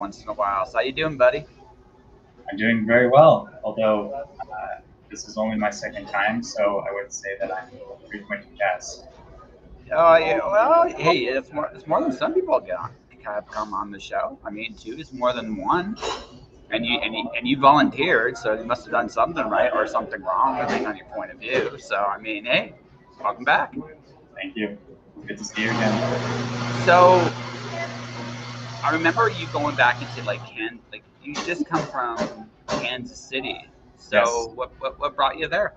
once in a while. So how you doing, buddy? I'm doing very well, although this is only my second time, so I would say that I'm a frequent guest. Oh yeah, well, hey, it's more than some people get on have come on the show. I mean, two is more than one, and you volunteered, so you must have done something right or something wrong, depending on your point of view. So I mean, hey, welcome back. Thank you. Good to see you again. So I remember you going back into like you just come from Kansas City. Yes. So what brought you there?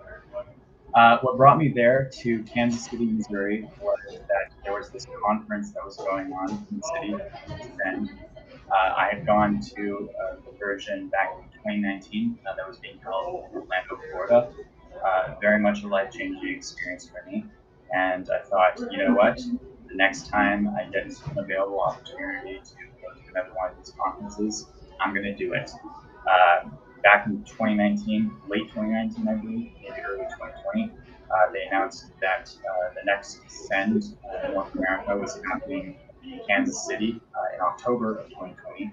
What brought me there to Kansas City, Missouri, was that there was this conference that was going on in the city just then. I had gone to the version back in 2019 that was being held in Orlando, Florida. Very much a life-changing experience for me. And I thought, you know what? The next time I get an available opportunity to go to another one of these conferences, I'm going to do it. Back in 2019, late 2019, I believe, maybe early 2020, they announced that the next Send in North America was happening in Kansas City in October of 2020.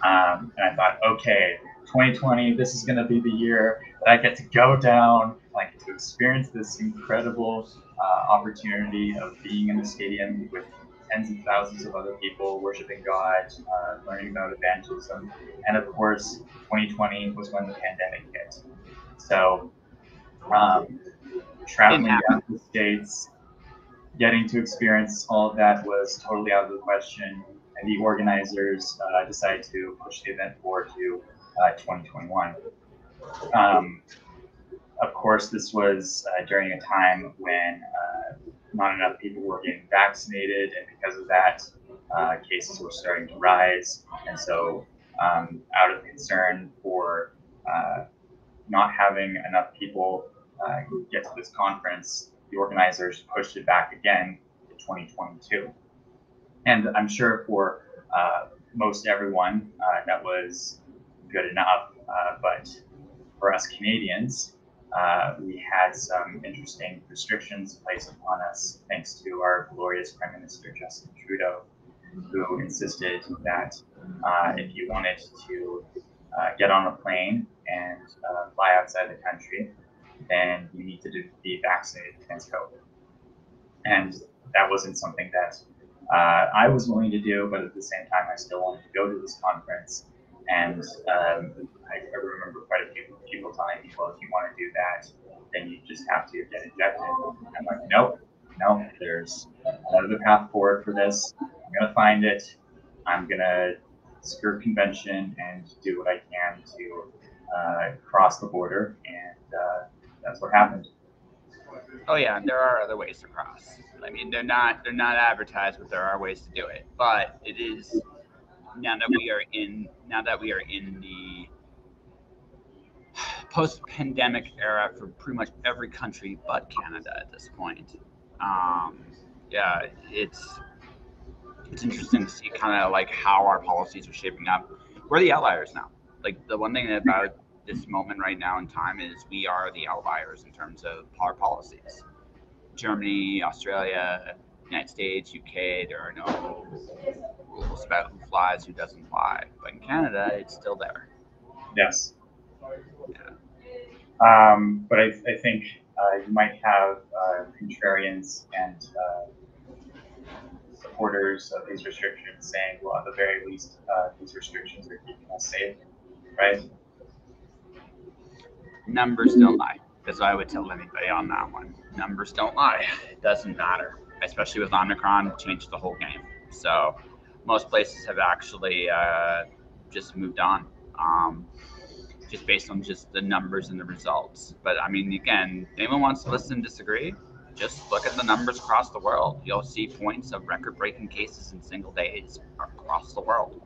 And I thought, okay, 2020, this is going to be the year that I get to go down, like to experience this incredible opportunity of being in the stadium with tens of thousands of other people worshiping God, learning about evangelism. And of course, 2020 was when the pandemic hit. So um, Didn't traveling happen. down to the States, getting to experience all of that was totally out of the question. And the organizers decided to push the event forward to 2021. Um, of course, this was during a time when not enough people were getting vaccinated, and because of that, cases were starting to rise. And so, out of concern for not having enough people get to this conference, the organizers pushed it back again to 2022. And I'm sure for most everyone that was good enough, but for us Canadians, we had some interesting restrictions placed upon us thanks to our glorious Prime Minister Justin Trudeau, who insisted that if you wanted to get on a plane and fly outside the country, then you need to be vaccinated against COVID. And that wasn't something that I was willing to do, but at the same time, I still wanted to go to this conference. And I remember quite a few people telling me, well, if you want to do that, then you just have to get injected. I'm like, nope, no, there's another path forward for this. I'm going to find it. I'm going to skirt convention and do what I can to cross the border. And that's what happened. Oh yeah, there are other ways to cross. I mean, they're not advertised, but there are ways to do it. But it is now that we are in the post-pandemic era for pretty much every country but Canada at this point. Um, yeah, it's interesting to see kind of like how our policies are shaping up. We're the outliers now. Like the one thing about this moment right now in time is we are the outliers in terms of our policies. Germany, Australia, United States, UK, there are no rules about who flies, who doesn't fly. But in Canada, it's still there. Yes. Yeah. But I think you might have contrarians and supporters of these restrictions saying, well, at the very least, these restrictions are keeping us safe, right? Numbers don't lie. That's what I would tell anybody on that one. Numbers don't lie. It doesn't matter, especially with Omicron, it changed the whole game. So most places have actually just moved on, um, just based on just the numbers and the results. But I mean, again, if anyone wants to listen and disagree, just look at the numbers across the world. You'll see points of record-breaking cases in single days across the world,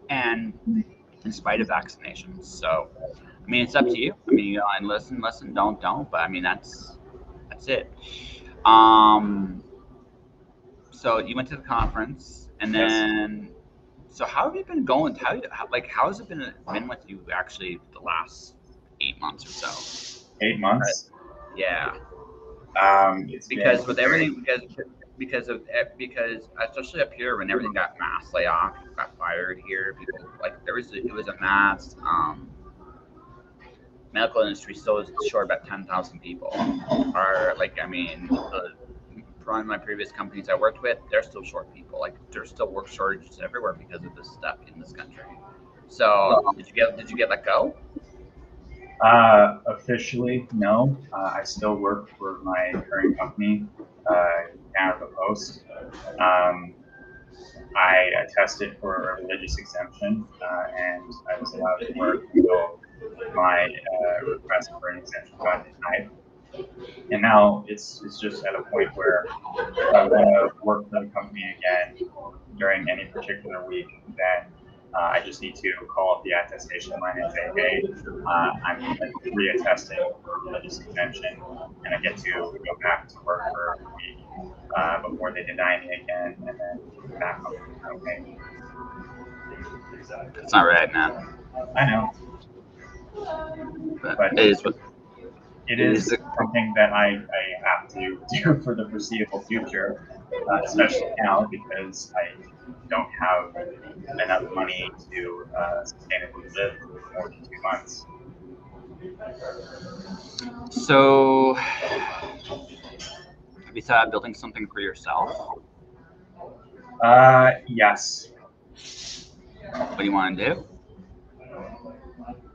and in spite of vaccinations. So I mean, it's up to you. I mean, and listen, don't. But I mean, that's it. Um, so you went to the conference, and Yes. then, so how have you been going? How has it been with you actually the last 8 months or so? 8 Right. months. Yeah, It's been because with very, everything, because because especially up here when everything got mass layoff, got fired here. People like it was a mass medical industry still is short about 10,000 people. Are like I mean one of my previous companies I worked with, they're still short people. Like there's still work shortages everywhere because of this stuff in this country. So did you get let go? Officially, no. I still work for my current company, Canada Post. Um, I tested for a religious exemption, and I was allowed to work until my request for an exemption got denied. And now it's just at a point where if I want to work for the company again during any particular week, then I just need to call up the attestation line and say, hey, I'm like reattesting for religious exemption, and I get to go back to work for a week before they deny me again, and then back up. Okay, It's not right, man. I know, But but it is what it it is. is something that I have to do for the foreseeable future, especially now because I don't have enough money to sustainably live for more than 2 months. So, have you thought of building something for yourself? Yes, What do you want to do?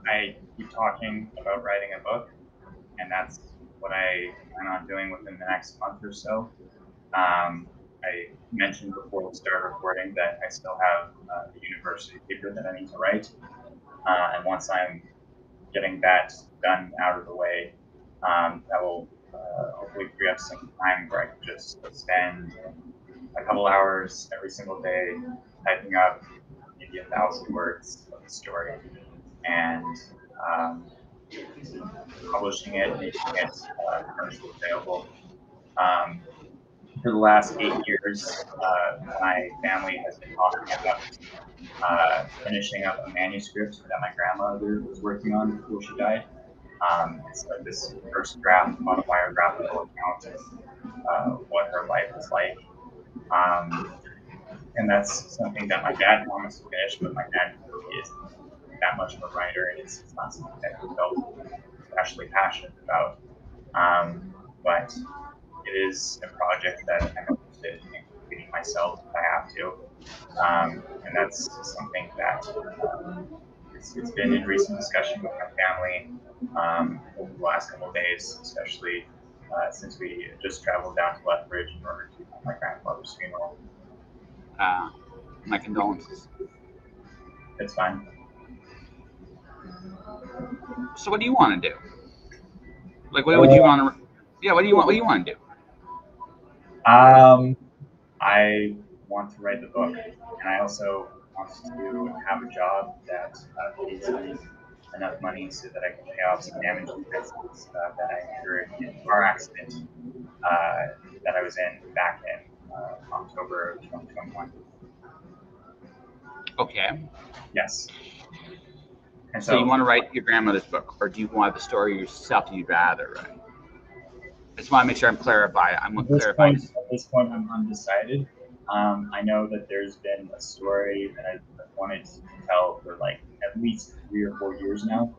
I keep talking about writing a book, and that's what I plan on doing within the next month or so. I mentioned before we started recording that I still have the university paper that I need to write, and once I'm getting that done out of the way, that will hopefully free up some time where I can just spend a couple hours every single day typing up maybe 1,000 words of the story and um, publishing it, making it commercially available. Um, for the last 8 years, my family has been talking about finishing up a manuscript that my grandmother was working on before she died. It's like this first draft autobiographical account of what her life was like. Um, and that's something that my dad promised to finish, but my dad really isn't that much of a writer, and it's not something that he felt especially passionate about. But it is a project that I'm interested in completing myself if I have to. And that's something that it's been in recent discussion with my family over the last couple of days, especially since we just traveled down to Lethbridge in order to my grandfather's funeral. Uh, my condolences. It's fine. So, what do you want to do? Like, what would you want to? Yeah, what do you want? What do you want to do? I want to write the book, and I also want to have a job that pays me enough money so that I can pay off some damage expenses that I incurred in a car accident that I was in back in October of 2021. Okay. Yes, and So, you so want to write your grandmother's book, or do you want the story yourself that you'd rather write? I just want to make sure I'm clarifying. I'm at this clarifying. point, at this point, I'm undecided. I know that there's been a story that I've wanted to tell for like at least 3 or 4 years now.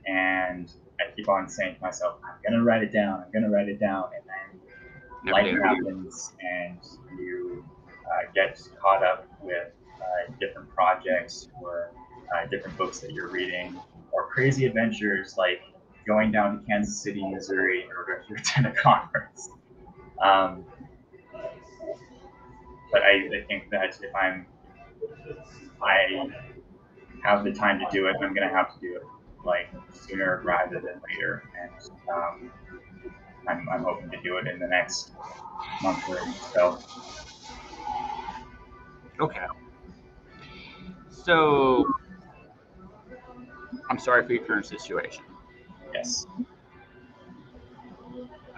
And I keep on saying to myself, I'm gonna write it down. I'm gonna write it down, and then Never life do. happens, and you get caught up with different projects or different books that you're reading, or crazy adventures like going down to Kansas City, Missouri, in order to attend a conference. Um, but I think that I have the time to do it, I'm gonna have to do it like sooner rather than later, and I'm hoping to do it in the next month or so. Okay. So, I'm sorry for your current situation. Yes.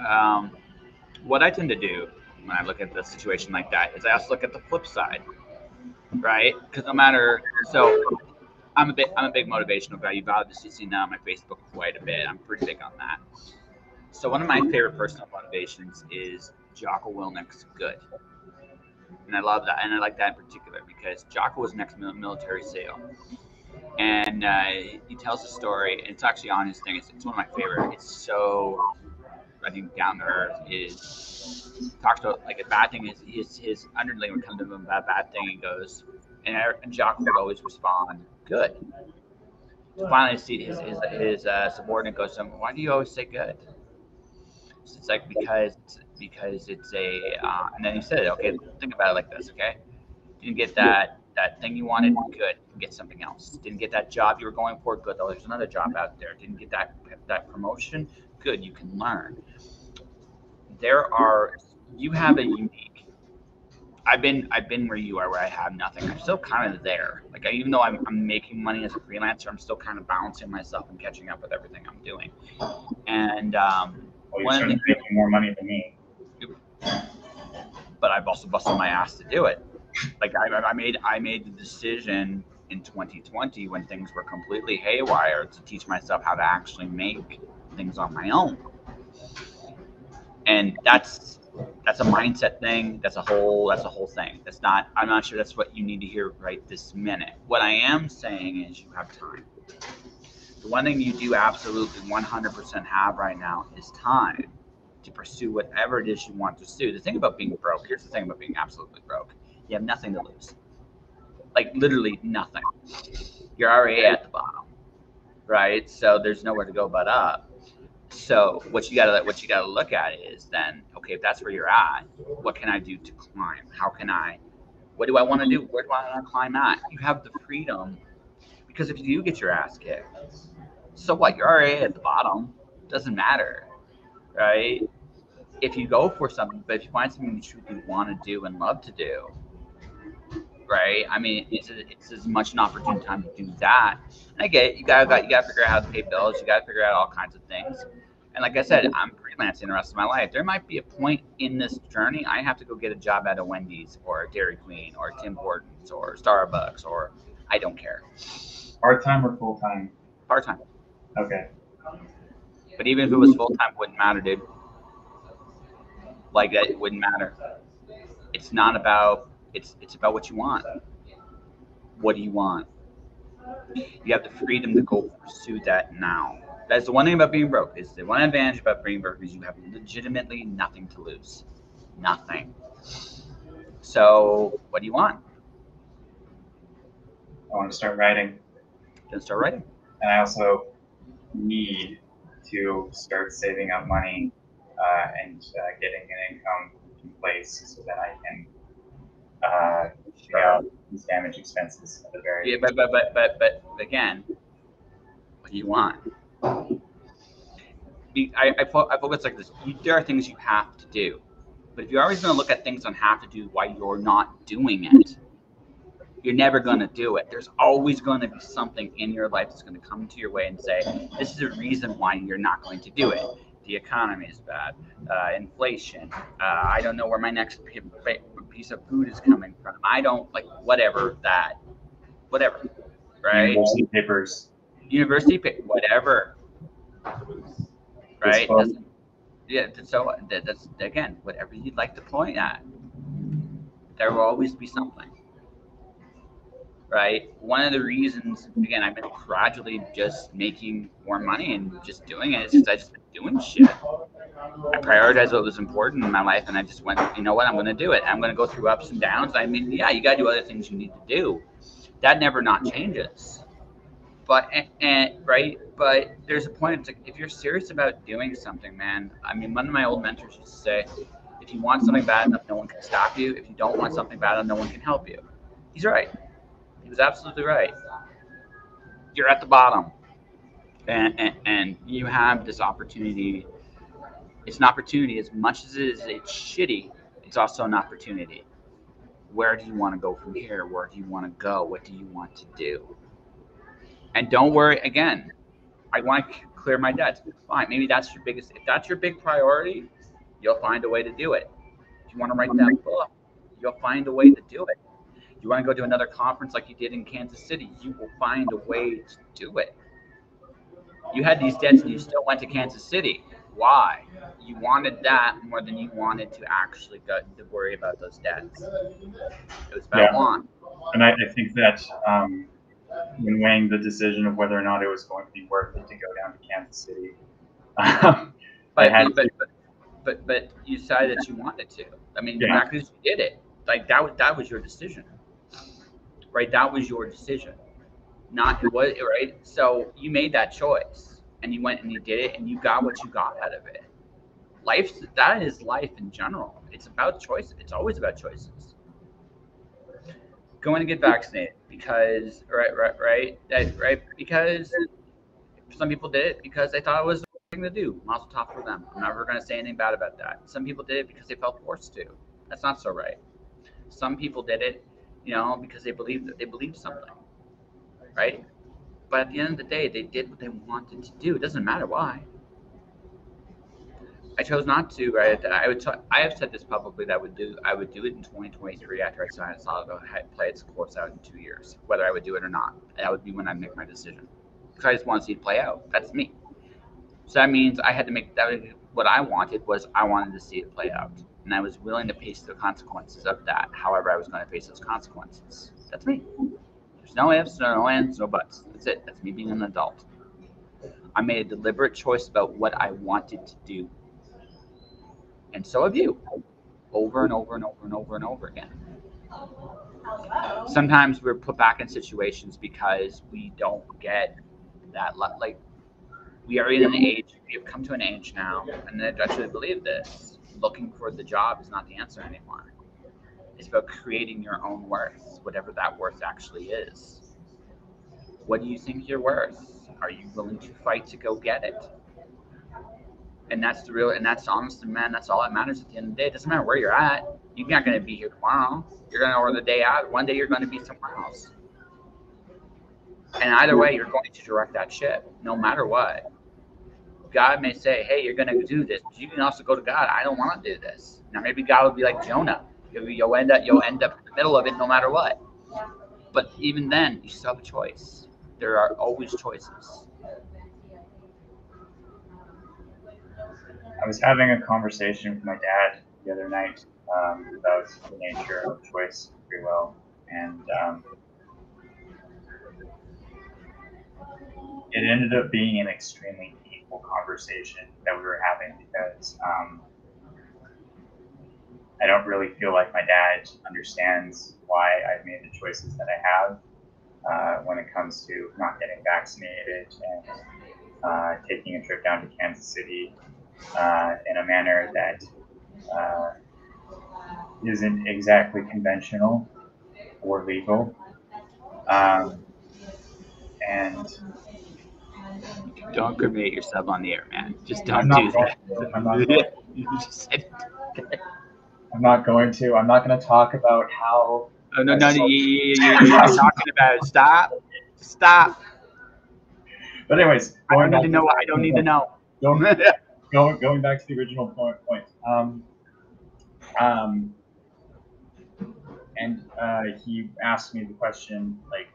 Um, what I tend to do when I look at the situation like that is I also look at the flip side, right? Because no matter I'm a big motivational guy. You've obviously seen that on my Facebook quite a bit. I'm pretty big on that. So one of my favorite personal motivations is Jocko Willnick's good. And I love that. And I like that in particular because Jocko was an ex-military SEAL. And he tells a story. And it's actually on his thing. It's one of my favorite. It's so, I think, down to earth. Is talks about like a bad thing is his underling would come to him about a bad thing. He goes, and Jocko would always respond, good. To finally see his subordinate goes to him, why do you always say good? So it's like because it's a and then he said, okay, think about it like this, okay? Didn't get that thing you wanted, good. Get something else. Didn't get that job you were going for, good. Oh, there's another job out there. Didn't get that promotion, good. You can learn. You have a unique. I've been where you are, where I have nothing. I'm still kind of there. Like even though I'm making money as a freelancer, I'm still kind of balancing myself and catching up with everything I'm doing. And you're certainly making more money than me. But I've also busted my ass to do it. Like I made the decision in 2020 when things were completely haywire to teach myself how to actually make things on my own. And that's a mindset thing. That's a whole thing. I'm not sure that's what you need to hear right this minute. What I am saying is you have time. The one thing you do absolutely 100% have right now is time to pursue whatever it is you want to pursue. The thing about being broke, here's the thing about being absolutely broke. You have nothing to lose. Like literally nothing. You're already at the bottom, right? So there's nowhere to go but up. So what you gotta look at is then, okay, if that's where you're at, what can I do to climb? What do I want to do? Where do I want to climb at? You have the freedom, because if you do get your ass kicked, so what? You're already at the bottom. Doesn't matter, right? If you go for something, but if you find something you truly want to do and love to do, right? I mean, it's as much an opportune time to do that. And I get it. You gotta figure out how to pay bills. You gotta figure out all kinds of things. And like I said, I'm freelancing the rest of my life. There might be a point in this journey I have to go get a job at a Wendy's or a Dairy Queen or Tim Hortons or Starbucks, or I don't care. Part-time or full-time? Part-time. Okay. But even if it was full-time, it wouldn't matter, dude. Like that, it wouldn't matter. It's not about, it's about what you want. What do you want? You have the freedom to go pursue that now. That's the one thing about being broke. Is the one advantage about being broke is you have legitimately nothing to lose. Nothing. So what do you want? I want to start writing. Then start writing. And I also need to start saving up money and getting an income in place so that I can pay out these damage expenses at the very Yeah, but again, what do you want? I focus like this. There are things you have to do, but if you're always going to look at things on have to do why you're not doing it, you're never going to do it. There's always going to be something in your life that's going to come to your way and say, this is a reason why you're not going to do it. The economy is bad, inflation. I don't know where my next piece of food is coming from. I don't like whatever, right? University papers, whatever, right? So that's again, whatever you'd like to point at. There will always be something. Right. One of the reasons, again, I've been gradually just making more money and just doing it is because I just been doing shit. I prioritized what was important in my life, and I just went, you know what, I'm going to do it. I'm going to go through ups and downs. I mean, yeah, you got to do other things you need to do. That never not changes. But right. But there's a point. It's like if you're serious about doing something, man. I mean, one of my old mentors used to say, if you want something bad enough, no one can stop you. If you don't want something bad enough, no one can help you. He's right. He was absolutely right. You're at the bottom, and you have this opportunity. It's an opportunity as much as it's shitty. It's also an opportunity. Where do you want to go from here? Where do you want to go? What do you want to do? And don't worry. Again, I want to clear my debts. Fine. Maybe that's your biggest. If that's your big priority, you'll find a way to do it. If you want to write that book, you'll find a way to do it. You want to go to another conference like you did in Kansas City, you will find a way to do it. You had these debts and you still went to Kansas City. Why? You wanted that more than you wanted to actually go to worry about those debts. It was about Yeah, want. and I think that when weighing the decision of whether or not it was going to be worth it to go down to Kansas City, I But had but to, but you decided that you wanted to. I mean, yeah, not because you did it. Like that was your decision, right? That was your decision. Not it was right. So you made that choice, and you went and you did it, and you got what you got out of it. Life, that is life in general. It's about choices. It's always about choices. Going to get vaccinated because right because some people did it because they thought it was the right thing to do. Mazel tov for them. I'm never going to say anything bad about that. Some people did it because they felt forced to. That's not so right. Some people did it, because they believed something, right? But at the end of the day, they did what they wanted to do. It doesn't matter why. I chose not to. Right? I have said this publicly that I would do it in 2023 after I saw it play its course out in 2 years, whether I would do it or not. That would be when I make my decision. Because I just want to see it play out. That's me. So that means I had to make that. What I wanted was I wanted to see it play out, and I was willing to face the consequences of that. However, I was going to face those consequences. That's me. There's no ifs, no ands, no buts. That's it. That's me being an adult. I made a deliberate choice about what I wanted to do, and so have you, over and over and over and over and over again. Sometimes we're put back in situations because we don't get that. Like we are in an age. We have come to an age now, and I actually believe this. Looking for the job is not the answer anymore. It's about creating your own worth, whatever that worth actually is. What do you think you're worth? Are you willing to fight to go get it? And that's honest, man. That's all that matters at the end of the day. It doesn't matter where you're at. You're not going to be here tomorrow. You're going to, or the day out. One day you're going to be somewhere else. And either way, you're going to direct that ship, no matter what. God may say, "Hey, you're going to do this." But you can also go to God. I don't want to do this. Now, maybe God will be like Jonah. You'll end up in the middle of it, no matter what. But even then, you still have a choice. There are always choices. I was having a conversation with my dad the other night about the nature of choice and free will, and it ended up being an extremely painful conversation that we were having because I don't really feel like my dad understands why I've made the choices that I have when it comes to not getting vaccinated and taking a trip down to Kansas City in a manner that uh, isn't exactly conventional or legal. Um, and Don't criminate yourself on the air, man. Just I'm don't not do going that. to. I'm not going. You just said, I'm not going to. I'm not going to talk about how. oh, no, I no, so- you're talking about it. Stop. Stop. but anyways, I going don't need back to to know. the I don't original need to point. know. Going, going back to the original point. Um, and he asked me the question like,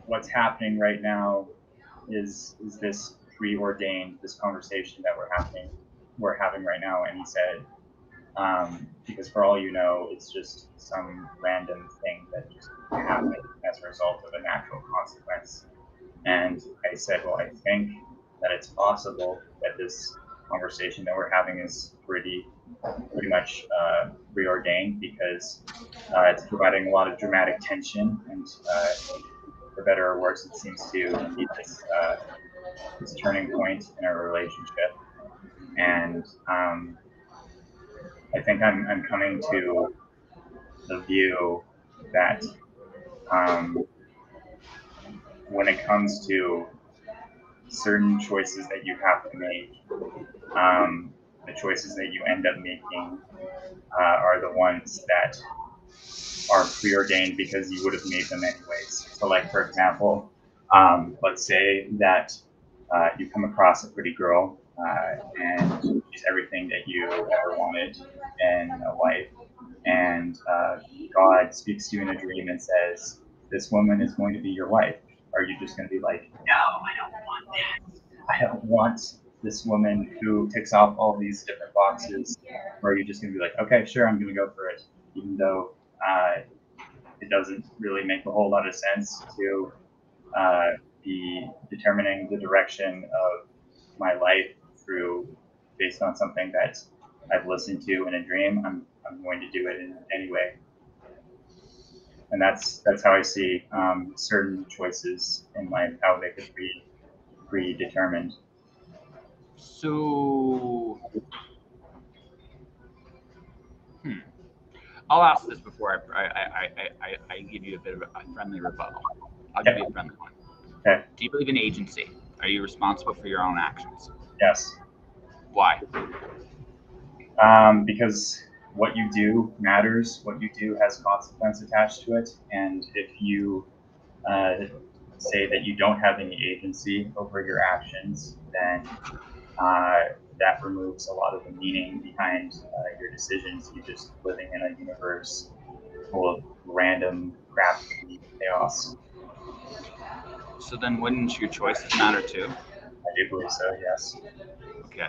what's happening right now is this preordained, this conversation that we're having right now? And he said, because for all you know, it's just some random thing that just happened as a result of a natural consequence. And I said, well, I think that it's possible that this conversation that we're having is pretty much preordained because it's providing a lot of dramatic tension, and for better or worse, it seems to be this turning point in our relationship. And I think I'm coming to the view that um, when it comes to certain choices that you have to make, the choices that you end up making are the ones that are preordained because you would have made them anyways. So, like for example, let's say that you come across a pretty girl and she's everything that you ever wanted in a wife, and God speaks to you in a dream and says, "This woman is going to be your wife." Are you just going to be like, "No, I don't want that. I don't want this woman who ticks off all these different boxes, or are you just going to be like, okay, sure, I'm going to go for it, even though it doesn't really make a whole lot of sense to be determining the direction of my life through based on something that I've listened to in a dream. I'm going to do it in any way, and that's how I see certain choices in life, how they could be predetermined. So, I'll ask this before I give you a bit of a friendly rebuttal. I'll give you a friendly one. Okay. Do you believe in agency? Are you responsible for your own actions? Yes. Why? Because what you do matters. What you do has consequence attached to it, and if you say that you don't have any agency over your actions, then that removes a lot of the meaning behind your decisions. You're just living in a universe full of random crap chaos. So then, wouldn't your choices matter too? I do believe so. Yes. Okay.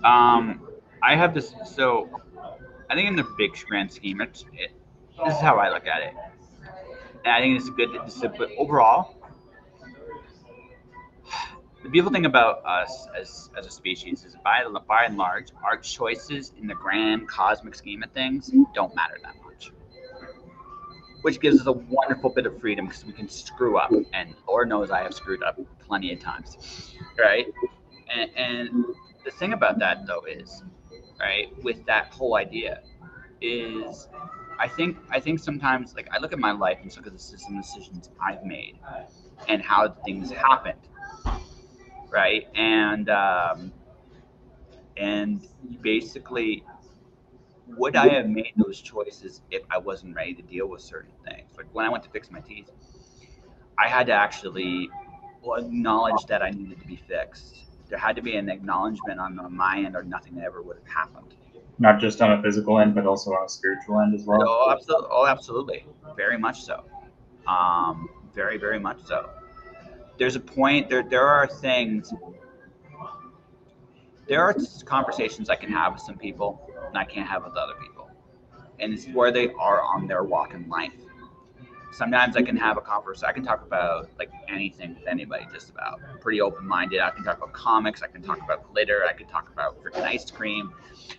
I have this. So I think in the big grand scheme, this is how I look at it. And I think it's good. But overall, the beautiful thing about us as a species is by and large, our choices in the grand cosmic scheme of things don't matter that much. Which gives us a wonderful bit of freedom because we can screw up. And Lord knows I have screwed up plenty of times. Right? And the thing about that, though, is, right, with that whole idea, is I think sometimes, like, I look at my life and look at the system decisions I've made and how things happened, right? And basically, would I have made those choices if I wasn't ready to deal with certain things? Like when I went to fix my teeth, I had to actually, well, acknowledge that I needed to be fixed. There had to be an acknowledgement on my end, or nothing ever would have happened. Not just on a physical end, but also on a spiritual end as well. Oh, absolutely. Oh, absolutely. Very much so. Very, very much so. There's a point. There are things. There are conversations I can have with some people, and I can't have with other people, and it's where they are on their walk in life. Sometimes I can have a conversation. I can talk about like anything with anybody, just about. I'm pretty open minded. I can talk about comics. I can talk about glitter. I can talk about freaking ice cream,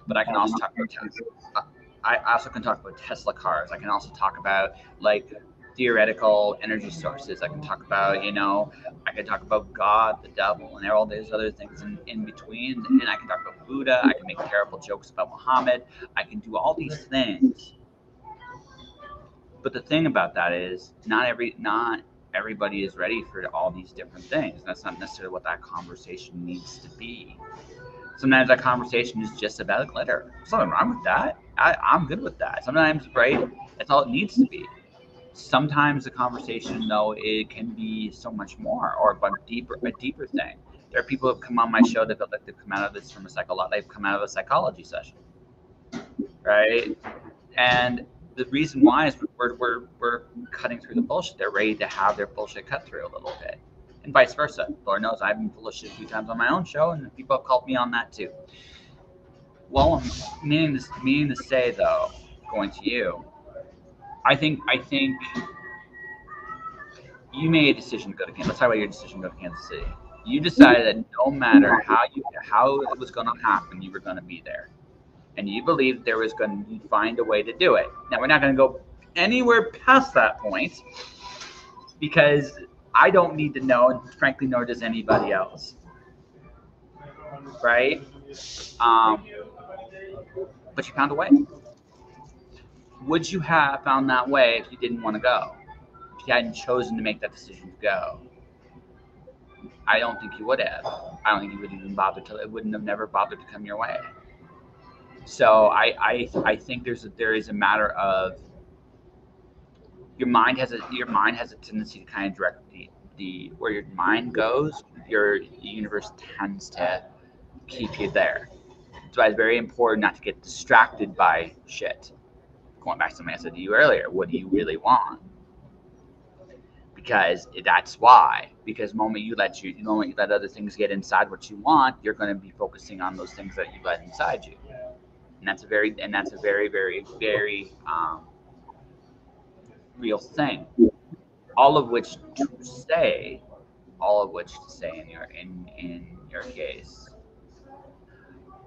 but I can also talk about I also can talk about Tesla cars. I can also talk about like theoretical energy sources. I can talk about, I can talk about God, the devil, and all these other things in between. And I can talk about Buddha. I can make terrible jokes about Muhammad. I can do all these things. But the thing about that is not everybody is ready for all these different things. That's not necessarily what that conversation needs to be. Sometimes that conversation is just about glitter. There's nothing wrong with that. I'm good with that. Sometimes, right? That's all it needs to be. Sometimes the conversation, though, it can be so much more, or a deeper thing. There are people who have come on my show that feel like they've come out of this from they've come out of a psychology session, right? And the reason why is we're cutting through the bullshit. They're ready to have their bullshit cut through a little bit, and vice versa. Lord knows I've been full of shit a few times on my own show, and people have called me on that too. Well, meaning to say though, going to you, I think you made a decision to go to Kansas. Let's talk about your decision to go to Kansas City. You decided that no matter how it was going to happen, you were going to be there, and you believed there was going to find a way to do it. Now we're not going to go anywhere past that point because I don't need to know, and frankly, nor does anybody else. Right? But you found a way. Would you have found that way if you didn't want to go? If you hadn't chosen to make that decision to go? I don't think you would have. I don't think you would even bother to. It wouldn't have never bothered to come your way. So I think there is a matter of your mind has a tendency to kind of direct the where your mind goes. Your universe tends to keep you there. So it's very important not to get distracted by shit. Going back to something I said to you earlier, what do you really want? because that's why. Because the moment you let other things get inside what you want, you're going to be focusing on those things that you let inside you, and that's a very very real thing. All of which to say, all of which to say in your case,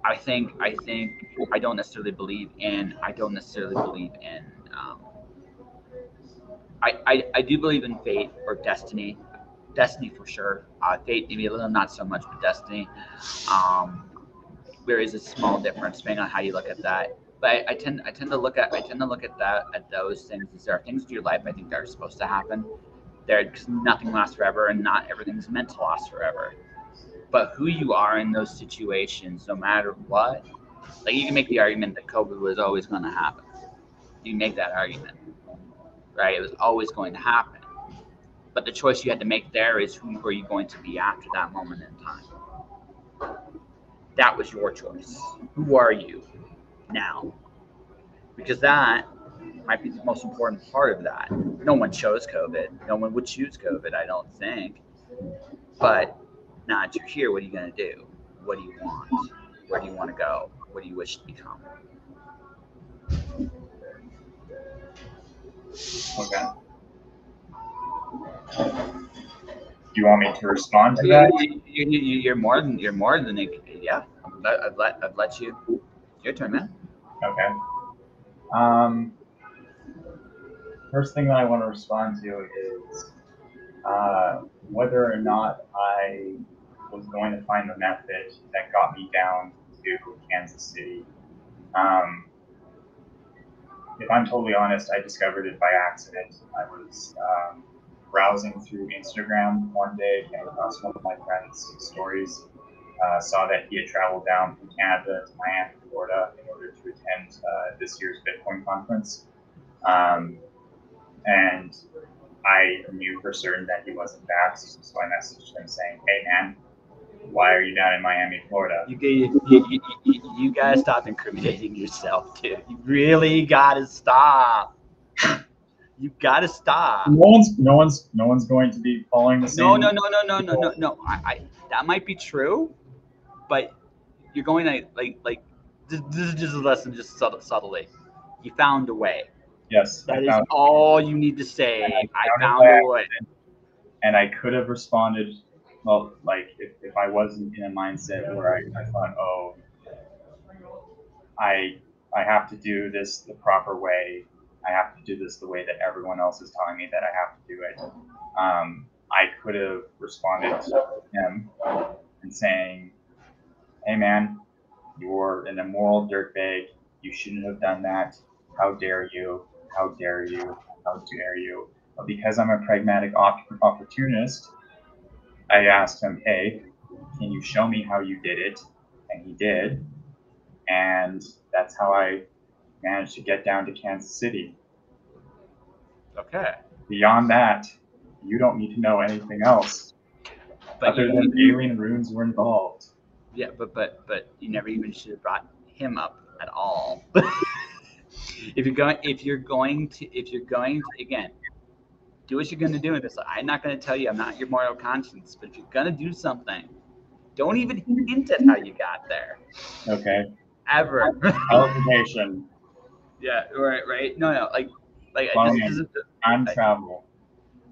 I think I don't necessarily believe in. Um, I do believe in fate or destiny. Destiny for sure. Fate, maybe a little not so much, but destiny. Um, there is a small difference depending on how you look at that. But I tend to look at that at those things as there are things in your life I think that are supposed to happen. There's nothing lasts forever, and not everything's meant to last forever. But who you are in those situations, no matter what, like you can make the argument that COVID was always going to happen. You can make that argument, right? It was always going to happen. But the choice you had to make there is who were you going to be after that moment in time. That was your choice. Who are you now? Because that might be the most important part of that. No one chose COVID. No one would choose COVID, I don't think. But now that you're here, what are you going to do? What do you want? Where do you want to go? What do you wish to become? Okay. Do you want me to respond to that? You're more than yeah. I've let you. Your turn, man. Okay. First thing that I want to respond to is whether or not I was going to find the method that got me down to Kansas City. If I'm totally honest, I discovered it by accident. I was browsing through Instagram one day, came across one of my friend's stories, saw that he had traveled down from Canada to Miami, Florida, in order to attend this year's Bitcoin conference. And I knew for certain that he wasn't vaxxed, so I messaged him saying, "Hey man, why are you down in Miami, Florida?" You gotta stop incriminating yourself, dude. You really gotta stop. You gotta stop. No one's going to be following the same. No. That might be true, but you're going to like. This is just a lesson, just subtly. You found a way. Yes, that is all you need to say. I found a way. And I could have responded, well, like if I wasn't in a mindset where I thought, oh, I have to do this the proper way. I have to do this the way that everyone else is telling me that I have to do it. I could have responded to him and saying, "Hey man, you're an immoral dirtbag. You shouldn't have done that. How dare you? How dare you? How dare you?" But because I'm a pragmatic opportunist, I asked him, "Hey, can you show me how you did it?" And he did. And that's how I managed to get down to Kansas City. Okay. Beyond that, you don't need to know anything else. But other than alien runes were involved. Yeah, but you never even should have brought him up at all. if you're going to again, do what you're going to do in this. I'm not going to tell you. I'm not your moral conscience. But if you're going to do something, don't even hint at how you got there. Okay. Ever. Teleportation. Yeah. Right. No. Like. Time travel.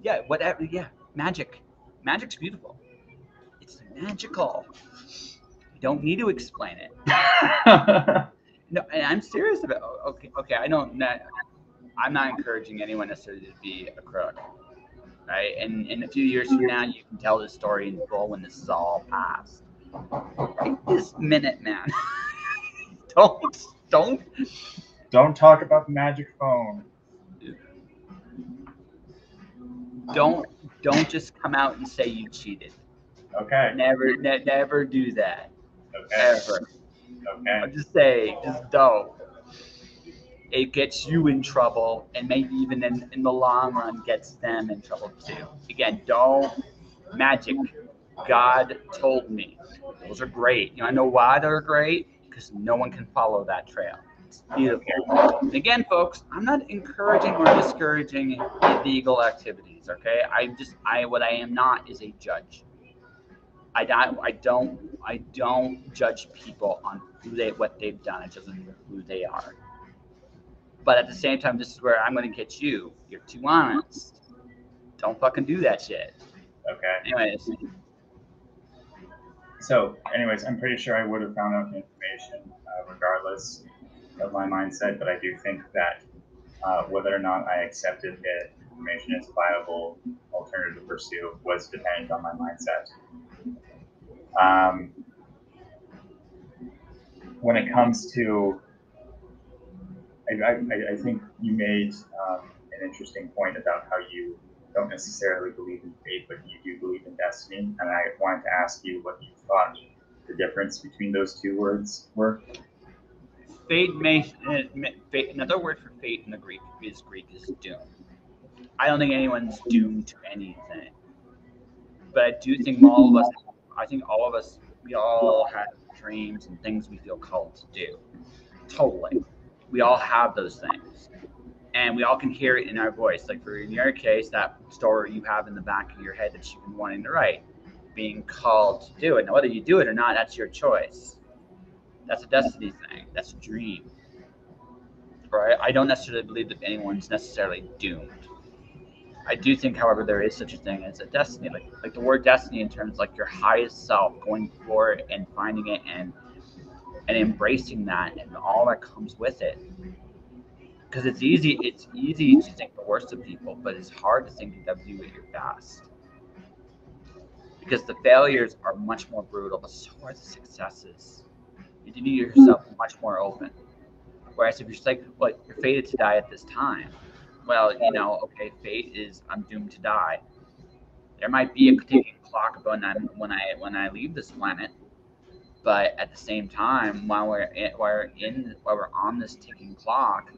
Yeah. Whatever. Yeah. Magic. Magic's beautiful. It's magical. You don't need to explain it. No, and I'm serious about. Okay. I'm not encouraging anyone necessarily to be a crook, right? And in a few years from now, you can tell this story in full when this is all past. Right this minute, man. Don't talk about the magic phone. Don't just come out and say you cheated. Okay. Never do that. Okay. Ever. Okay. I'll just say, just don't. It gets you in trouble, and maybe even in the long run gets them in trouble too. Again, don't magic. God told me those are great. I know why they're great, because no one can follow that trail. It's beautiful. And again, folks, I'm not encouraging or discouraging illegal activities. Okay, what I am not is a judge. I don't judge people on what they've done. It doesn't know who they are. But at the same time, this is where I'm going to get you. You're too honest. Don't fucking do that shit. Okay. Anyways. So, anyways, I'm pretty sure I would have found out the information regardless of my mindset, but I do think that whether or not I accepted the information as a viable alternative to pursue was dependent on my mindset. When it comes to, I think you made an interesting point about how you don't necessarily believe in fate, but you do believe in destiny. And I wanted to ask you what you thought the difference between those two words were. Fate, another word for fate in the Greek is doom. I don't think anyone's doomed to anything. But I do think all of us, we all have dreams and things we feel called to do. Totally. We all have those things. And we all can hear it in our voice. Like in your case, that story you have in the back of your head that you've been wanting to write, being called to do it. Now, whether you do it or not, that's your choice. That's a destiny thing. That's a dream. Right? I don't necessarily believe that anyone's necessarily doomed. I do think, however, there is such a thing as a destiny, like the word destiny in terms of like your highest self, going for it and finding it and embracing that and all that comes with it. Because it's easy to think the worst of people, but it's hard to think of you at your best. Because the failures are much more brutal, but so are the successes. You need yourself much more open. Whereas if you're just like, well, you're fated to die at this time. Well, okay, fate is I'm doomed to die. There might be a ticking clock when I leave this planet, but at the same time, while we're on this ticking clock,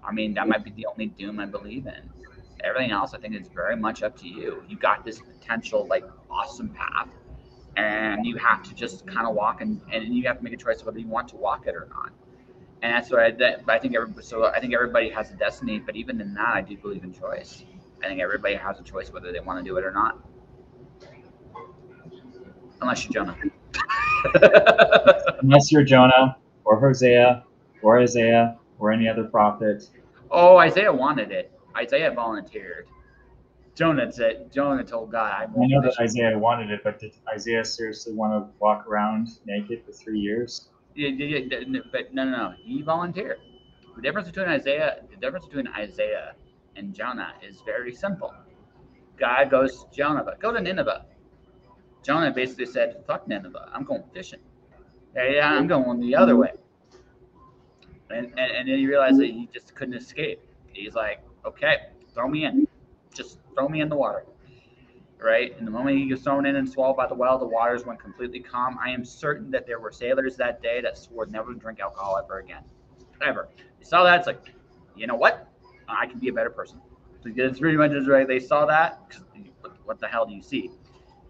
I mean, that might be the only doom I believe in. Everything else, I think, is very much up to you. You got this potential, like, awesome path, and you have to just kind of walk, and you have to make a choice whether you want to walk it or not. And that's what I think. I think everybody has a destiny, but even in that, I do believe in choice. I think everybody has a choice whether they want to do it or not, unless you're Jonah. Unless you're Jonah or Hosea or Isaiah or any other prophet. Oh, Isaiah wanted it. Isaiah volunteered. Jonah told God, I know that Isaiah wanted it, but did Isaiah seriously want to walk around naked for 3 years? Yeah, but no. He volunteered. The difference between Isaiah and Jonah is very simple. God goes to Jonah, but go to Nineveh. Jonah basically said, "Fuck Nineveh. I'm going fishing. Yeah, I'm going the other way." And then he realized that he just couldn't escape. He's like, "Okay, throw me in. Just throw me in the water." Right? And the moment he was thrown in and swallowed by the whale, the waters went completely calm. I am certain that there were sailors that day that swore never to drink alcohol ever again. Ever. They saw that, it's like, you know what? I can be a better person. It's pretty much right. They saw that. What the hell do you see?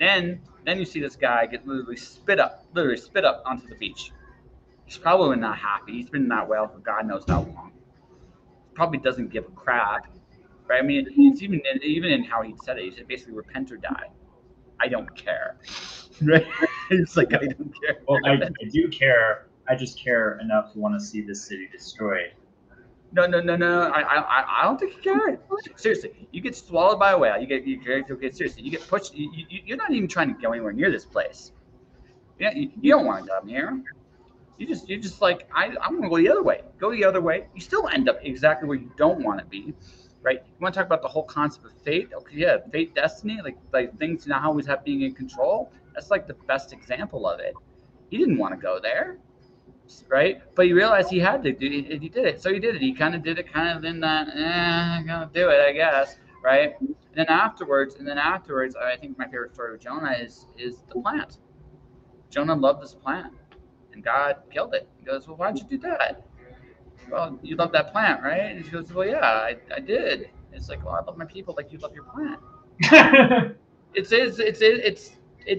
Then you see this guy get literally spit up onto the beach. He's probably not happy. He's been in that whale for God knows how long. Probably doesn't give a crap. Right? I mean, it's even in how he said it. He said basically, repent or die. I don't care. Right? It's like, I don't care. Well, I do care. I just care enough to want to see this city destroyed. No. I don't think you care. Seriously, you get swallowed by a whale. Seriously, you get pushed. You're not even trying to go anywhere near this place. Yeah, you don't want to come here. You're just like, I'm going to go the other way. Go the other way. You still end up exactly where you don't want to be. Right? You want to talk about the whole concept of fate? Okay, yeah, fate, destiny, like things not always have being in control. That's like the best example of it. He didn't want to go there, right? But he realized he had to do it. He did it, so he did it. He kind of did it, kind of in that, I'm gonna do it, I guess, right? And then afterwards, I think my favorite story with Jonah is the plant. Jonah loved this plant, and God killed it. He goes, well, why'd you do that? Well, you love that plant, right? And she goes, well, yeah, I did. It's like, well, I love my people like you love your plant. It's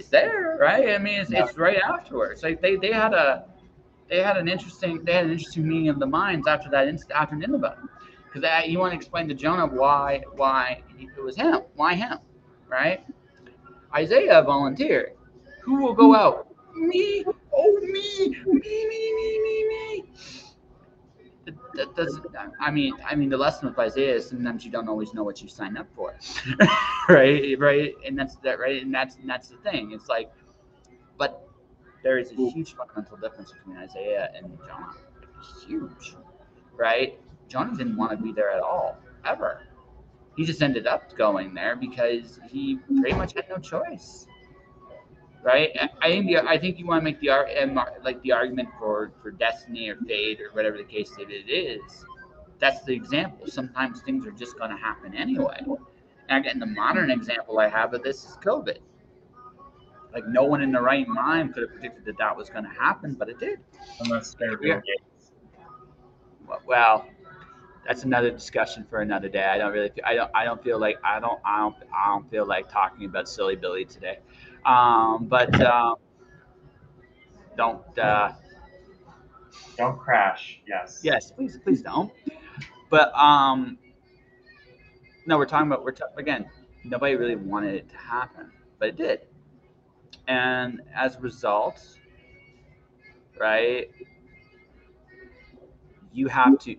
there, right? I mean, it's right afterwards. Like they had they had an interesting meeting of the minds after after Nineveh, because he wanted to explain to Jonah why it was him, why him, right? Isaiah volunteered. Who will go out? Me. Oh, me. That doesn't. I mean, the lesson with Isaiah is sometimes you don't always know what you sign up for, right, and that's that, right, and that's the thing. It's like, but there is a huge fundamental difference between Isaiah and Jonah. It's huge, right? Jonah didn't want to be there at all, ever. He just ended up going there because he pretty much had no choice, right? I think you want to make the argument for destiny or fate or whatever the case it is. That's the example. Sometimes things are just going to happen anyway. And again, the modern example I have of this is COVID. Like, no one in their right mind could have predicted that was going to happen, but it did. Unless they're Bill Gates. Well, that's another discussion for another day. I don't feel like talking about silly Billy today. Don't crash. Yes. Yes, please don't. But no, again. Nobody really wanted it to happen, but it did, and as a result, right? You have to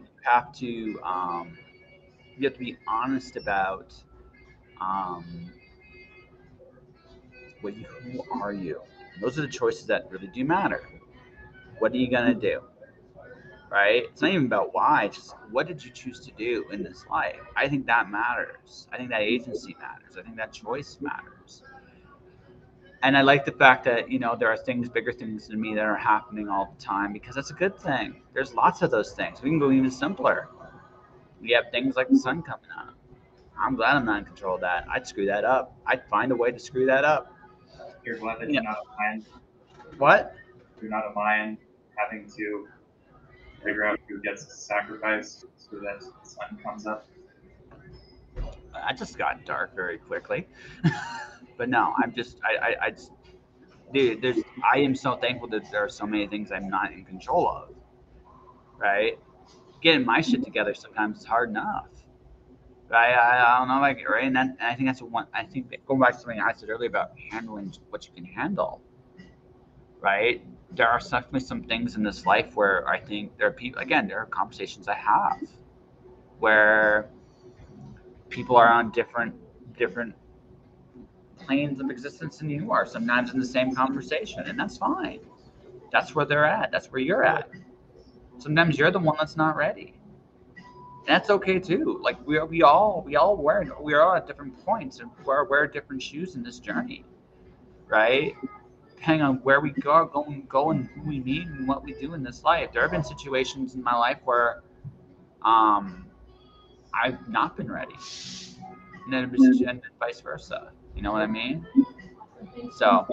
be honest about who are you? Those are the choices that really do matter. What are you gonna do? Right? It's not even about why. It's just, what did you choose to do in this life? I think that matters. I think that agency matters. I think that choice matters. And I like the fact that there are bigger things than me that are happening all the time, because that's a good thing. There's lots of those things. We can go even simpler. We have things like the sun coming up. I'm glad I'm not in control of that. I'd screw that up. I'd find a way to screw that up. You're glad that you're not a Mayan? What? You're not a Mayan having to figure out who gets sacrificed so that the sun comes up? That just got dark very quickly. But no, dude, I am so thankful that there are so many things I'm not in control of. Right? Getting my shit together sometimes is hard enough. Right? I don't know, right? And I think that's one. I think going back to something I said earlier about handling what you can handle. Right? There are definitely some things in this life where I think there are people. Again, there are conversations I have where people are on different planes of existence than you are. Sometimes in the same conversation, and that's fine. That's where they're at. That's where you're at. Sometimes you're the one that's not ready. And that's okay too. Like we all are at different points, and wear different shoes in this journey, right? Depending on where we go and who we meet and what we do in this life. There have been situations in my life where I've not been ready, and then vice versa. You know what I mean? So.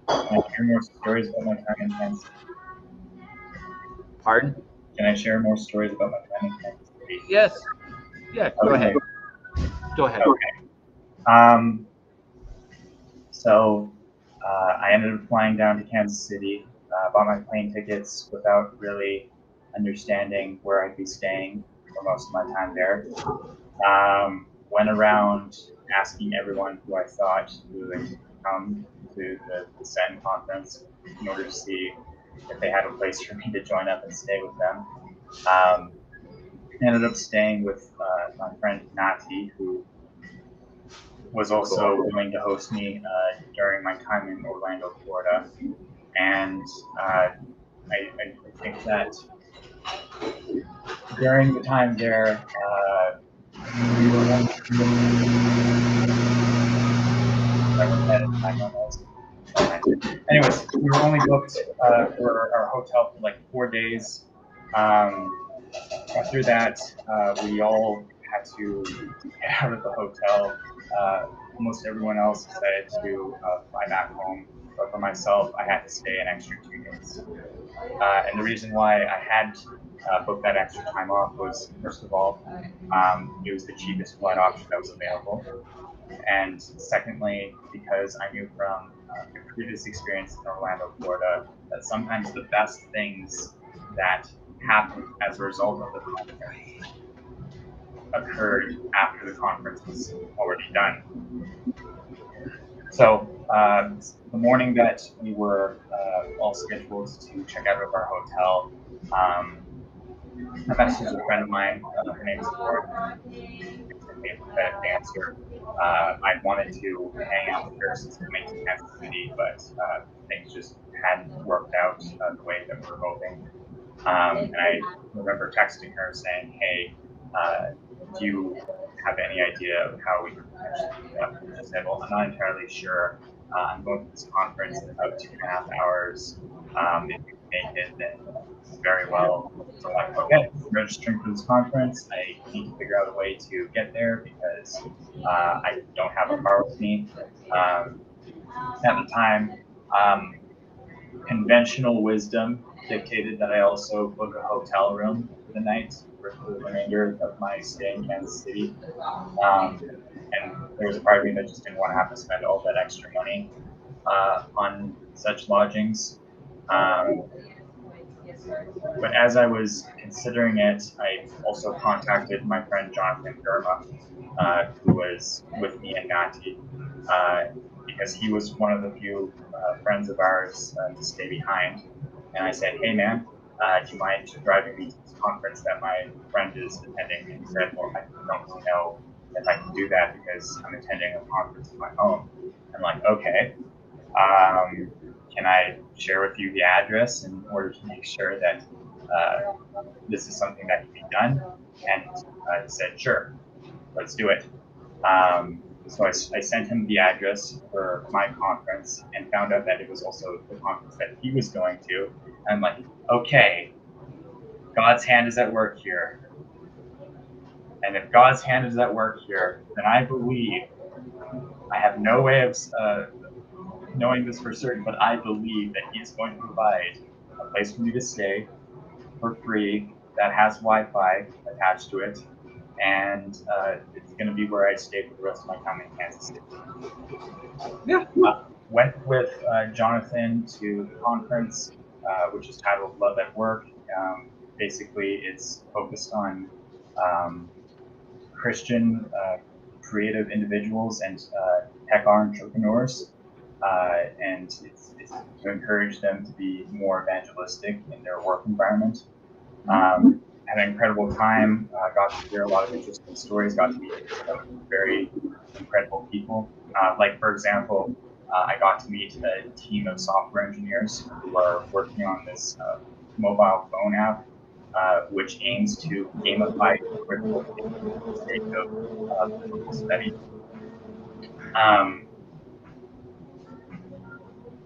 Can I share more stories about my time in Kansas City? Pardon? Can I share more stories about my time in Kansas City? Yes. Yeah, go ahead. Go ahead. Okay. So I ended up flying down to Kansas City, bought my plane tickets without really understanding where I'd be staying for most of my time there. Went around asking everyone who I thought would come to the SEN conference in order to see if they had a place for me to join up and stay with them. Ended up staying with my friend Nati, who was also willing to host me during my time in Orlando, Florida. And I think that during the time there, we were anyways, we were only booked for our hotel for like 4 days. After that, we all had to get out of the hotel. Almost everyone else decided to fly back home. But for myself, I had to stay an extra 2 days. And the reason why I had booked that extra time off was, first of all, it was the cheapest flight option that was available. And secondly, because I knew from my previous experience in Orlando, Florida, that sometimes the best things that happened as a result of the conference occurred after the conference was already done. So the morning that we were all scheduled to check out of our hotel, I messaged a friend of mine. Her name is Lauren. That dancer. I wanted to hang out with her since coming to Kansas City, but things just hadn't worked out the way that we were hoping. And I remember texting her saying, "Hey, do you have any idea of how we could potentially meet up?" And she said, "Well, I'm not entirely sure. I'm going to this conference in about 2.5 hours. If you can make it, then very well." So I'm like, "Okay, I'm registering for this conference. I need to figure out a way to get there because I don't have a car with me." At the time, um, conventional wisdom dictated that I also book a hotel room for the night for the remainder of my stay in Kansas City. And there was a part of me that just didn't want to have to spend all that extra money on such lodgings. Um, but as I was considering it, I also contacted my friend Jonathan Germa, who was with me at Nati, because he was one of the few friends of ours to stay behind. And I said, "Hey man, do you mind driving me to this conference that my friend is attending?" And he said, "Well, I don't really know if I can do that because I'm attending a conference of my own." I'm like, "Okay, can I share with you the address in order to make sure that this is something that can be done?" And he said, "Sure, let's do it." So I sent him the address for my conference and found out that it was also the conference that he was going to. And I'm like, "Okay, God's hand is at work here. And if God's hand is at work here, then I believe, I have no way of knowing this for certain, but I believe that He is going to provide a place for me to stay for free that has Wi-Fi attached to it, and it's going to be where I stay for the rest of my time in Kansas City." Yeah. Went with Jonathan to the conference, which is titled Love at Work. Basically, it's focused on Christian creative individuals and tech entrepreneurs, and it's to encourage them to be more evangelistic in their work environment. Had an incredible time. Got to hear a lot of interesting stories. Got to meet some very incredible people. Like for example, I got to meet a team of software engineers who are working on this mobile phone app, which aims to gamify critical thinking for the sake of biblical study. Um,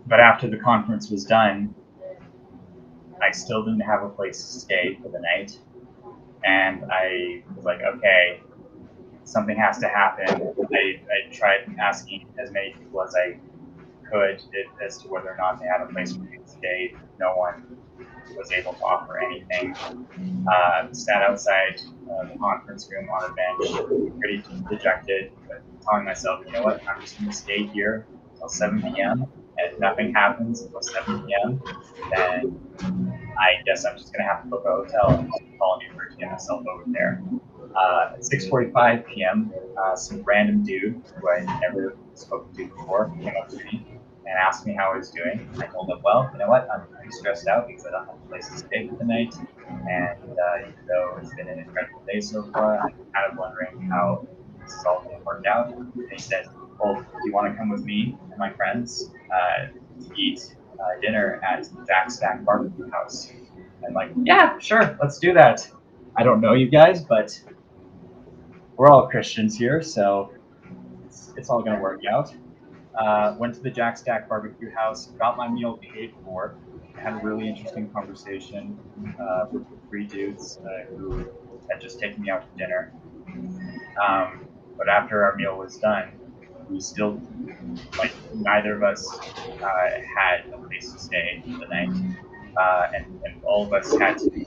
but after the conference was done, I still didn't have a place to stay for the night, and I was like, "Okay, something has to happen." I tried asking as many people as I could as to whether or not they had a place for me to stay. No one was able to offer anything. Sat outside the conference room on a bench, pretty dejected, but telling myself, "You know what? I'm just going to stay here until 7 p.m. And if nothing happens until 7 p.m., then I guess I'm just going to have to book a hotel and call an Uber to get myself over there." At 6:45 p.m., some random dude who I never spoken to before came up to me and asked me how I was doing. I told him, "Well, you know what? I'm pretty stressed out because I don't have a place to stay for the night. And even though it's been an incredible day so far, I'm kind of wondering how this is all going to work out." And he said, "Well, do you want to come with me and my friends to eat dinner at Jack Stack Barbecue House?" I'm like, "Yeah, sure, let's do that. I don't know you guys, but we're all Christians here, so it's all going to work out." Went to the Jack Stack Barbecue House, got my meal paid for, had a really interesting conversation with the three dudes who had just taken me out to dinner. But after our meal was done, we still, like, neither of us had a place to stay for the night. And all of us had to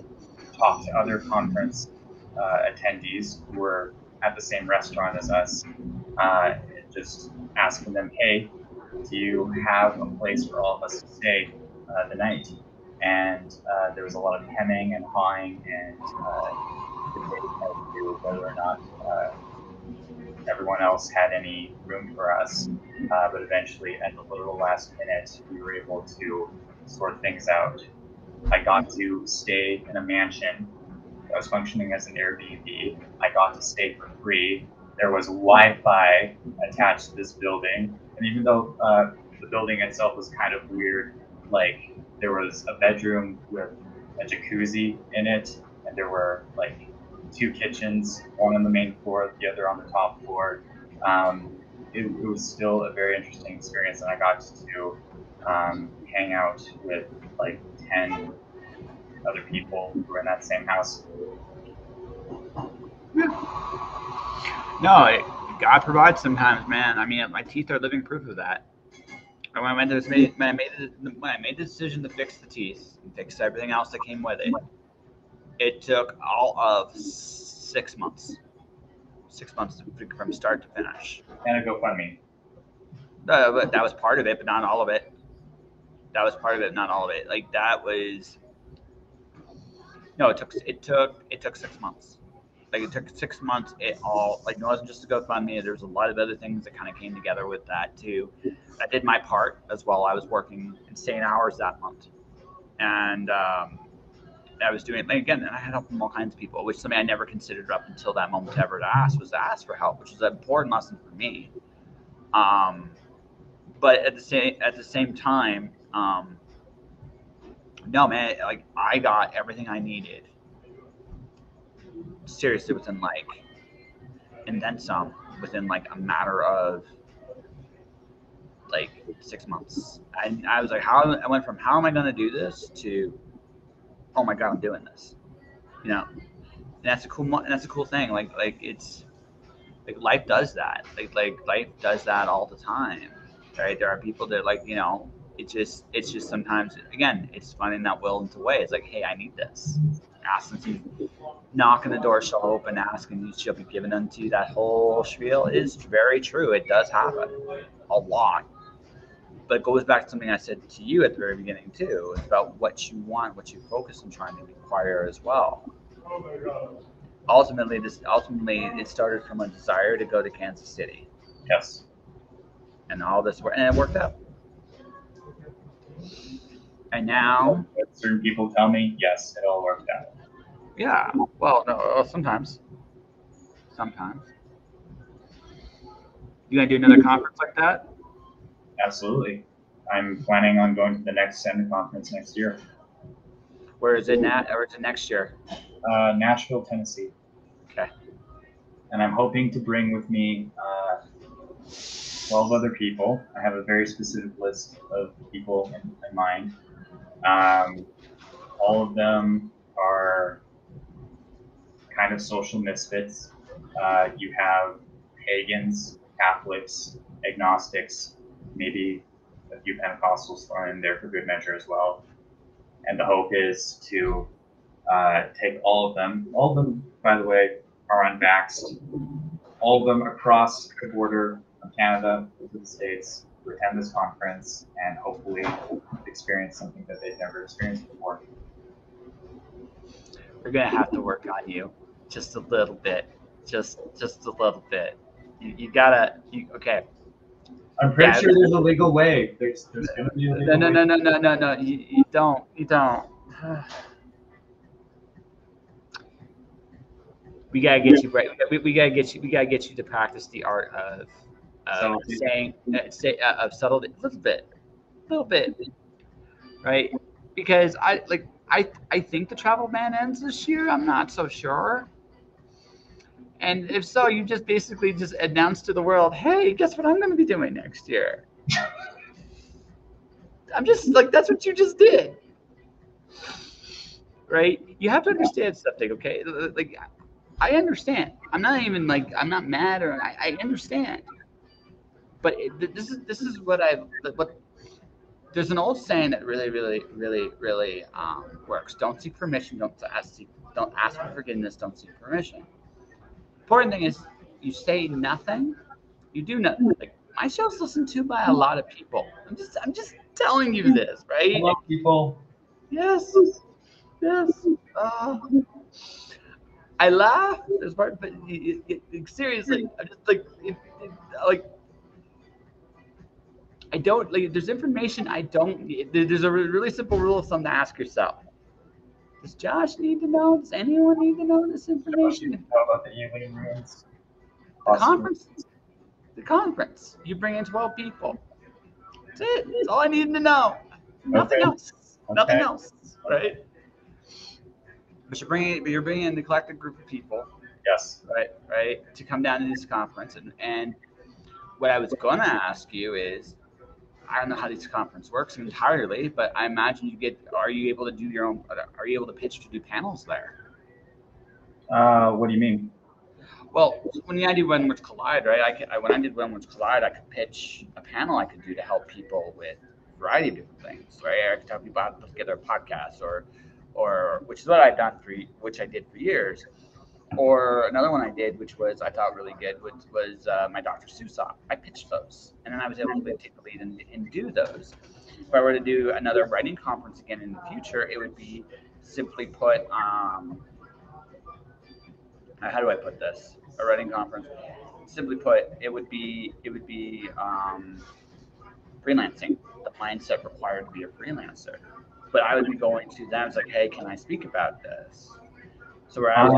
talk to other conference attendees who were at the same restaurant as us just asking them, hey, do you have a place for all of us to stay the night? And there was a lot of hemming and hawing and debate as to whether or not everyone else had any room for us. But eventually, at the literal last minute, we were able to sort things out. I got to stay in a mansion that was functioning as an Airbnb. I got to stay for free. There was Wi-Fi attached to this building, and even though the building itself was kind of weird, like there was a bedroom with a jacuzzi in it, and there were like 2 kitchens, one on the main floor, the other on the top floor. It was still a very interesting experience, and I got to hang out with like 10 other people who were in that same house. No, God provides sometimes, man. I mean, my teeth are living proof of that. And when I made the decision to fix the teeth and fix everything else that came with it, it took all of 6 months. 6 months from start to finish. And a GoFundMe. But that was part of it, but not all of it. That was part of it, not all of it. Like that was no. It took 6 months. Like it took 6 months. It all like it wasn't just a GoFundMe. There was a lot of other things that kind of came together with that too. I did my part as well. I was working insane hours that month, and I was doing like, again. And I had help from all kinds of people, which is something I never considered up until that moment ever to ask for help, which was an important lesson for me. But at the same time, no man, like I got everything I needed. Seriously, within like, and then some, within like a matter of like 6 months. And I was like, I went from how am I going to do this to, oh my god, I'm doing this. You know, and that's a cool thing. Like it's like life does that. Like life does that all the time, right? There are people that like it's just sometimes again it's finding that will into way. It's like, hey, I need this. Ask them to knock on the door, she'll open, ask, and she'll be given unto you. That whole spiel is very true. It does happen a lot. But it goes back to something I said to you at the very beginning too. It's about what you want, what you focus on trying to acquire as well. Ultimately it started from a desire to go to Kansas City. Yes. And all this work, and it worked out. And now certain people tell me, yes, it all worked out. Yeah. Well, no, sometimes. You gonna do another conference like that? Absolutely. I'm planning on going to the next Senate conference next year. Where is it now? Or is it next year? Nashville, Tennessee. Okay. And I'm hoping to bring with me 12 other people. I have a very specific list of people in mind. All of them are kind of social misfits. You have pagans, Catholics, agnostics, maybe a few Pentecostals thrown in there for good measure as well. And the hope is to take all of them, by the way, are unvaxxed, all of them across the border from Canada to the States to attend this conference and hopefully experience something that they've never experienced before. We're gonna have to work on you just a little bit, just a little bit. You gotta. Okay. I'm pretty sure there's a legal way. There's gonna be a legal way. No. You don't. We gotta get you right. We gotta get you. We gotta get you to practice the art of saying of subtlety a little bit, right? Because I think the travel ban ends this year. I'm not so sure. And if so, you just basically just announced to the world, hey, guess what I'm going to be doing next year? I'm just like, that's what you just did. Right? You have to understand something, okay? Like, I understand. I'm not even like, I'm not mad or I understand. But this is what there's an old saying that really works. Don't seek permission. Don't ask for forgiveness. Don't seek permission. Important thing is you say nothing You do know, like my show's listened to by a lot of people. I'm just telling you this, right? Hello, people. Yes, yes. I laugh as part, but seriously, I'm just like, like I don't like. There's information I don't. There's a really simple rule of thumb to ask yourself. Does Josh need to know? Does anyone need to know this information? How about the alien ruins? The Possibly. conference. The conference. You bring in 12 people. That's it. That's all I needed to know. Nothing Okay. else. Nothing Okay. else. Right? But you're bringing in the collective group of people, Yes. right, to come down to this conference. And what I was going to ask you is, I don't know how this conference works entirely, but I imagine are you able to do your own, are you able to pitch to do panels there? What do you mean? Well, when I did When Worlds Collide, right? When I did When Worlds Collide, I could pitch a panel I could do to help people with a variety of different things, right? I could tell people how to put together a podcast, or which is what I've done which I did for years. Or another one I did, which was I thought really good, was my Dr. Seuss op. I pitched those, and then I was able to take the lead and do those. If I were to do another writing conference again in the future, it would be simply put. How do I put this? A writing conference. Simply put, it would be freelancing. The mindset required to be a freelancer. But I would be going to them. It's like, hey, can I speak about this? So whereas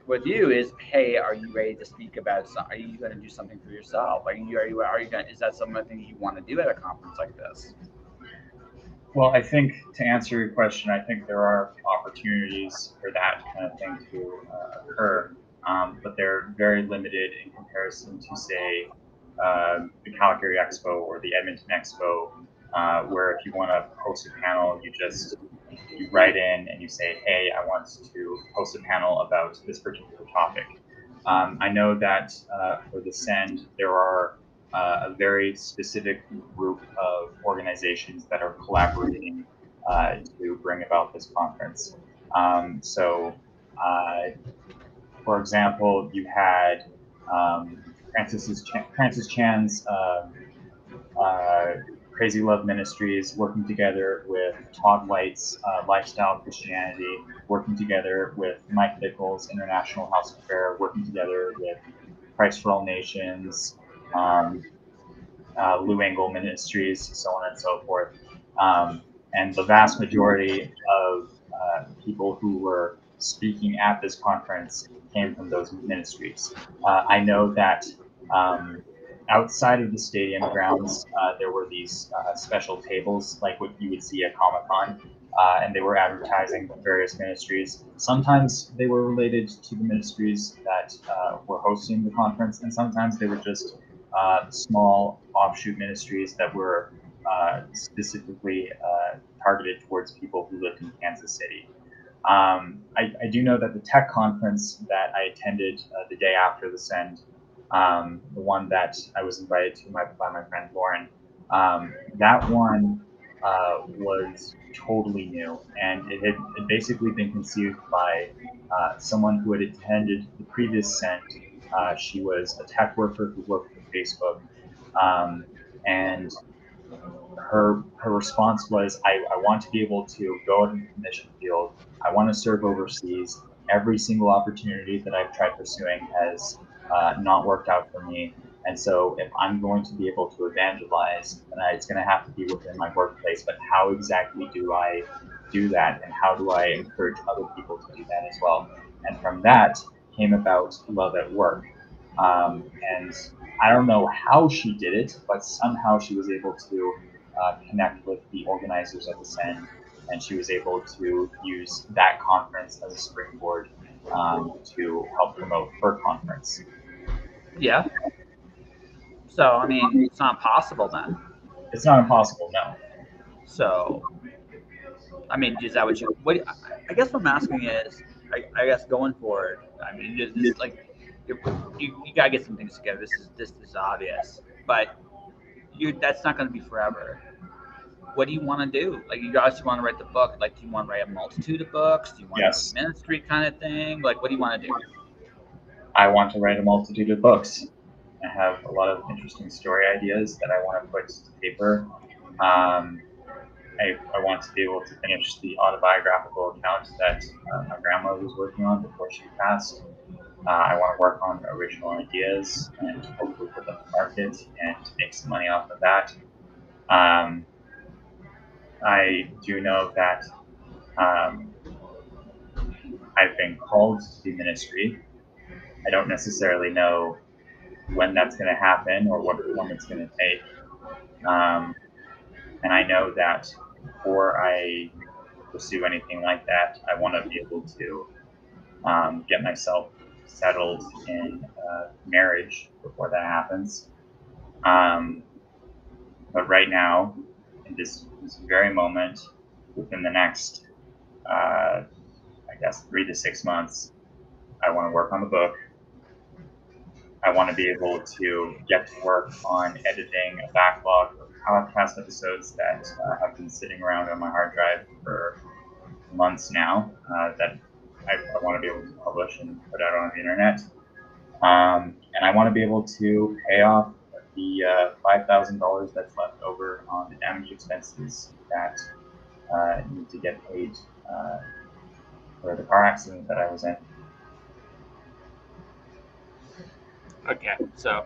with you is, hey, are you ready to speak about something? Are you going to do something for yourself? Are you going? Is that something you want to do at a conference like this? Well, I think to answer your question, I think there are opportunities for that kind of thing to occur, but they're very limited in comparison to, say, the Calgary Expo or the Edmonton Expo, where if you want to host a panel, you write in and you say, hey, I want to host a panel about this particular topic. I know that for the Send, there are a very specific group of organizations that are collaborating to bring about this conference. So, for example, you had Francis Chan's Crazy Love Ministries working together with Todd White's Lifestyle Christianity, working together with Mike Bickle's International House of Prayer, working together with Christ for All Nations, Lou Engle Ministries, so on and so forth. And the vast majority of people who were speaking at this conference came from those ministries. I know that outside of the stadium grounds, there were these special tables like what you would see at Comic-Con, and they were advertising various ministries. Sometimes they were related to the ministries that were hosting the conference, and sometimes they were just small offshoot ministries that were specifically targeted towards people who lived in Kansas City. I do know that the tech conference that I attended the day after the Send, the one that I was invited to by my friend Lauren, that one was totally new, and it had basically been conceived by someone who had attended the previous Send. She was a tech worker who worked for Facebook, and her response was, I want to be able to go out into the mission field. I want to serve overseas. Every single opportunity that I've tried pursuing has not worked out for me. And so if I'm going to be able to evangelize, then it's going to have to be within my workplace. But how exactly do I do that? And how do I encourage other people to do that as well? And from that came about Love at Work. And I don't know how she did it, but somehow she was able to connect with the organizers of the Send, and she was able to use that conference as a springboard to help promote her conference. Yeah. So I mean, it's not possible then. It's not impossible, no. So I mean, is that what you? What I guess what I'm asking is, I guess going forward, I mean, this like you gotta get some things together. This is obvious, but that's not going to be forever. What do you want to do? Like, you guys want to write the book? Like, do you want to write a multitude of books? Do you want to do Yes, a ministry kind of thing? Like, what do you want to do? I want to write a multitude of books, I have a lot of interesting story ideas that I want to put to paper. I want to be able to finish the autobiographical account that my grandma was working on before she passed. I want to work on original ideas and hopefully put them to market and make some money off of that. I do know that I've been called to do ministry. I don't necessarily know when that's going to happen or what form it's going to take. And I know that before I pursue anything like that, I want to be able to get myself settled in marriage before that happens. But right now, in this very moment, within the next, I guess, 3 to 6 months, I want to work on the book. I want to be able to get to work on editing a backlog of podcast episodes that have been sitting around on my hard drive for months now that I want to be able to publish and put out on the internet. And I want to be able to pay off the $5,000 that's left over on the damage expenses that need to get paid for the car accident that I was in. Okay, so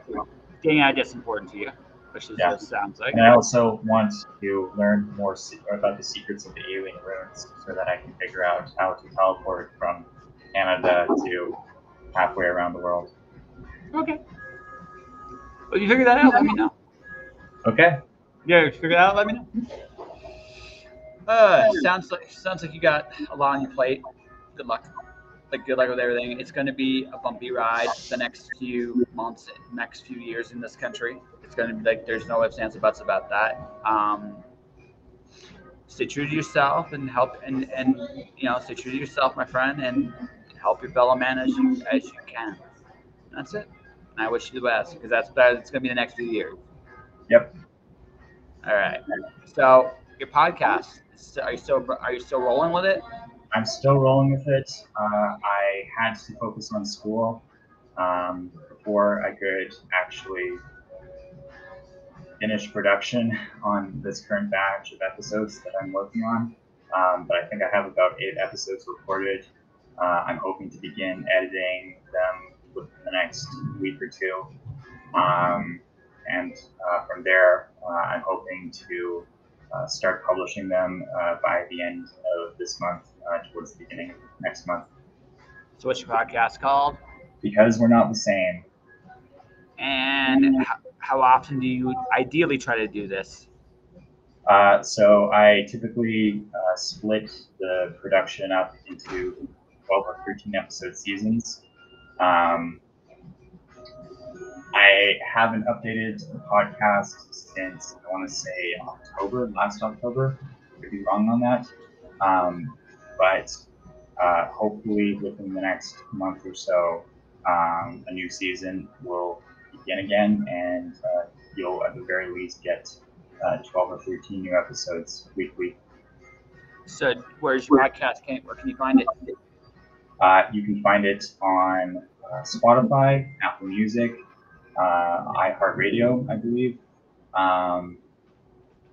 getting ideas is important to you, which is what it sounds like. And I also want to learn more about the secrets of the alien runes so that I can figure out how to teleport from Canada to halfway around the world. Okay. Well, you figure that out, let me know. Okay. Yeah, you figure that out, let me know. Sounds like you got a lot on your plate. Good luck. Good luck with everything. It's going to be a bumpy ride the next few months, next few years in this country. It's going to be there's no ifs, ands, or buts about that. Stay true to yourself and help, and stay true to yourself, my friend, and help your fellow man as you can. That's it. And I wish you the best because it's going to be the next few years. Yep. All right. So your podcast, are you still rolling with it? I'm still rolling with it. I had to focus on school before I could actually finish production on this current batch of episodes that I'm working on. But I think I have about 8 episodes recorded. I'm hoping to begin editing them within the next week or 2. And from there, I'm hoping to start publishing them by the end of this month, towards the beginning of next month. So what's your podcast called? Because We're Not the Same. And how often do you ideally try to do this? So I typically split the production up into 12 or 13 episode seasons. I haven't updated the podcast since, I want to say, last October. Could be wrong on that. But hopefully within the next month or so, a new season will begin again, and you'll at the very least get 12 or 13 new episodes weekly. So where's your podcast? Where can you find it? You can find it on Spotify, Apple Music, iHeartRadio, I believe,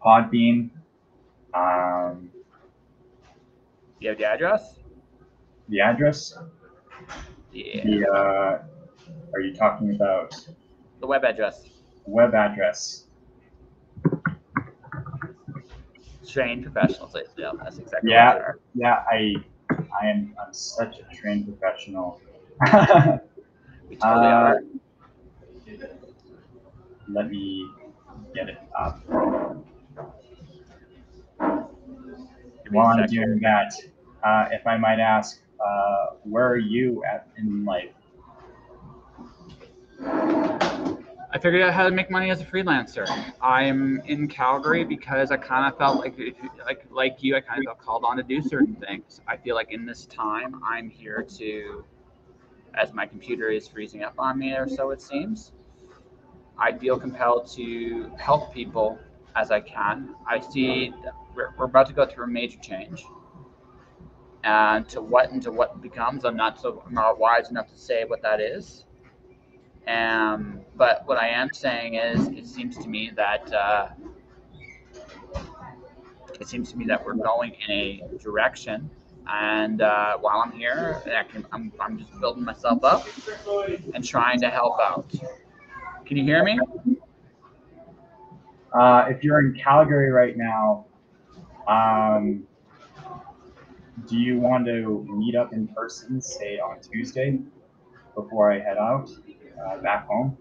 Podbean. You have the address? The address? Yeah. Are you talking about the web address? Web address. Trained professionals. Yeah, that's exactly Yeah, what they are. yeah. I'm such a trained professional. We totally are. Let me get it up. While I'm doing that, if I might ask, where are you at in life? I figured out how to make money as a freelancer. I'm in Calgary because I kind of felt like you, I kind of felt called on to do certain things. I feel like in this time, I'm here to, as my computer is freezing up on me, or so it seems, I feel compelled to help people as I can. I see we're about to go through a major change. And to what becomes, I'm not wise enough to say what that is. But what I am saying is, it seems to me that we're going in a direction. And while I'm here, I'm just building myself up and trying to help out. Can you hear me? If you're in Calgary right now, do you want to meet up in person, say on Tuesday, before I head out back home?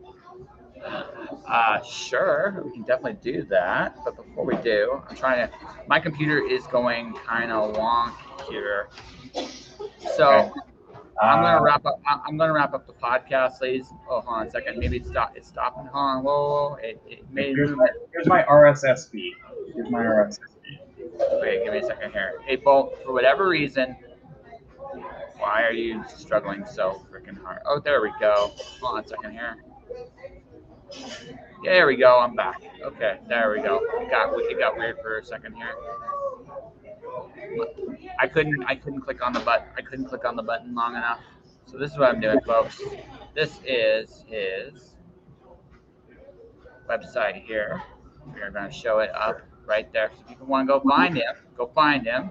Sure, we can definitely do that. But before we do, my computer is going kind of wonky here. So Okay. I'm gonna wrap up. I'm gonna wrap up the podcast, ladies. Oh, hold on a second. Maybe it's stopping. Hold on. Whoa. It made movement. Here's my RSS feed. Here's my RSS feed. Wait, give me a second here. Hey, Bo, for whatever reason, why are you struggling so freaking hard? Oh, there we go. Hold on a second here. Yeah, there we go. I'm back. Okay, there we go. It got weird for a second here. I couldn't click on the button. I couldn't click on the button long enough. So this is what I'm doing, folks. This is his website here. We're going to show it up right there. So if people want to go find him, go find him.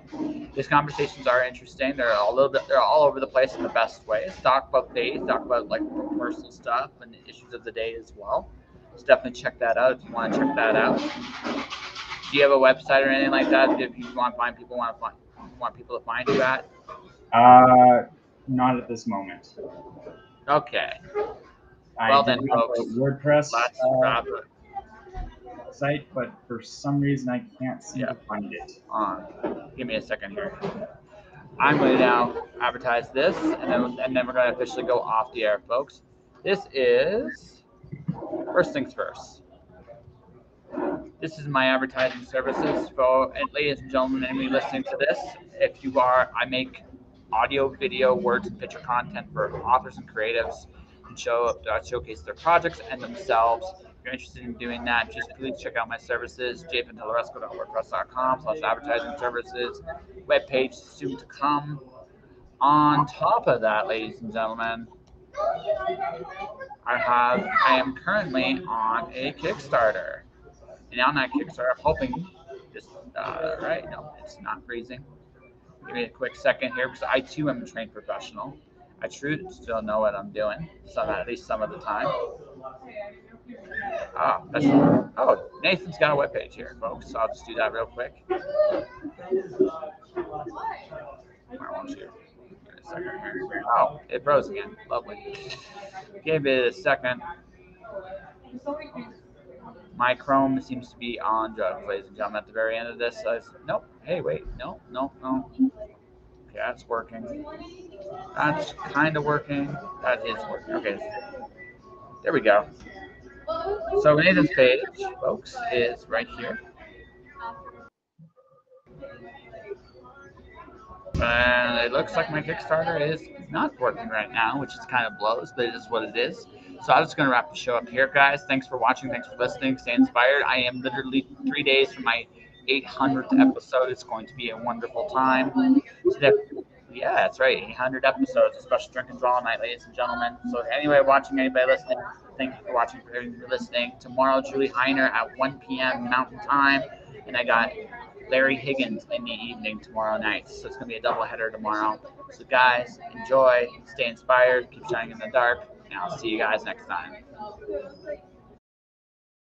His conversations are interesting. They're all over the place in the best ways. Talk about days, talk about like personal stuff and the issues of the day as well. So definitely check that out if you want to check that out. Do you have a website or anything like that? If you want people to find you at? Not at this moment. Okay. Well then, folks, WordPress let's wrap it. Site, but for some reason I can't seem to find it. Give me a second here. I'm going to now advertise this, and then we're going to officially go off the air, folks. This is first things first. This is my advertising services for, and ladies and gentlemen, anybody listening to this, if you are, I make audio, video, words, and picture content for authors and creatives to showcase their projects and themselves. If you're interested in doing that, just please check out my services, jpintellaresco.wordpress.com/advertising services. Webpage soon to come. On top of that, ladies and gentlemen, I am currently on a Kickstarter. And on that Kickstarter, I'm hoping this, right? No, it's not freezing. Give me a quick second here because I too am a trained professional. I truly still know what I'm doing, at least some of the time. Nathan's got a webpage here, folks. So I'll just do that real quick. Why won't you? Give me a second here. Oh, it froze again. Lovely. Give it a second. My Chrome seems to be on drugs, ladies and gentlemen. At the very end of this, nope. Hey, wait. No. Okay, that's working. That's kind of working. That is working. Okay. There we go. So Nathan's page, folks, is right here. And it looks like my Kickstarter is not working right now, which is kind of blows, but it is what it is. So I'm just going to wrap the show up here, guys. Thanks for watching. Thanks for listening. Stay inspired. I am literally 3 days from my 800th episode. It's going to be a wonderful time. Yeah, that's right. 800 episodes, a special drink and draw night, ladies and gentlemen. So anybody listening, thank you for watching, for listening. Tomorrow, Julie Heiner at 1 p.m. Mountain Time. And I got Larry Higgins in the evening tomorrow night. So it's going to be a doubleheader tomorrow. So guys, enjoy, stay inspired, keep shining in the dark, and I'll see you guys next time.